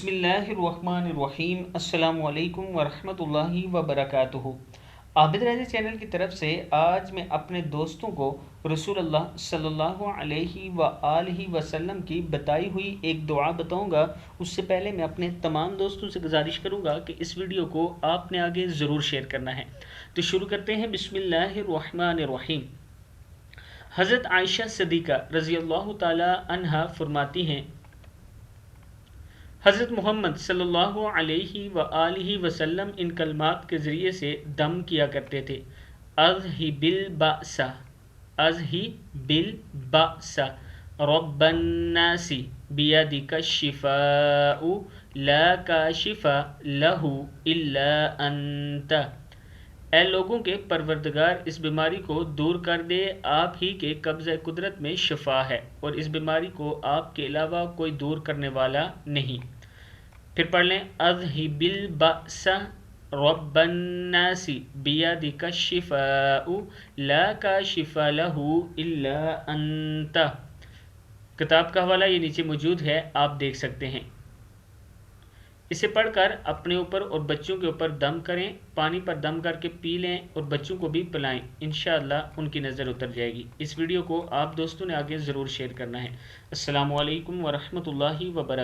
بسم اللہ الرحمن الرحیم، السلام علیکم ورحمۃ اللہ وبرکاتہ۔ عابد رضی چینل کی طرف سے آج میں اپنے دوستوں کو رسول اللہ صلی اللہ علیہ وآلہ وسلم کی بتائی ہوئی ایک دعا بتاؤں گا۔ اس سے پہلے میں اپنے تمام دوستوں سے گزارش کروں گا کہ اس ویڈیو کو آپ نے آگے ضرور شیئر کرنا ہے۔ تو شروع کرتے ہیں۔ بسم اللہ الرحمن الرحیم۔ حضرت عائشہ صدیقہ رضی اللہ تعالی عنہا فرماتی ہیں، حضرت محمد صلی اللہ علیہ وآلہ وسلم ان کلمات کے ذریعے سے دم کیا کرتے تھے: اذہب البأس، اذہب البأس، رب الناس بیدک الشفاء لا کاشف لہ الا انت۔ اے لوگوں کے پروردگار، اس بیماری کو دور کر دے، آپ ہی کے قبضہ قدرت میں شفا ہے اور اس بیماری کو آپ کے علاوہ کوئی دور کرنے والا نہیں۔ پھر پڑھ لیں، اذہب البأس رب الناس بیدک الشفاء لا کاشف لہ الا انت۔ کتاب کا حوالہ یہ نیچے موجود ہے، آپ دیکھ سکتے ہیں۔ اسے پڑھ کر اپنے اوپر اور بچوں کے اوپر دم کریں، پانی پر دم کر کے پی لیں اور بچوں کو بھی پلائیں، انشاءاللہ ان کی نظر اتر جائے گی۔ اس ویڈیو کو آپ دوستوں نے آگے ضرور شیئر کرنا ہے۔ السلام علیکم ورحمۃ اللہ وبرکاتہ۔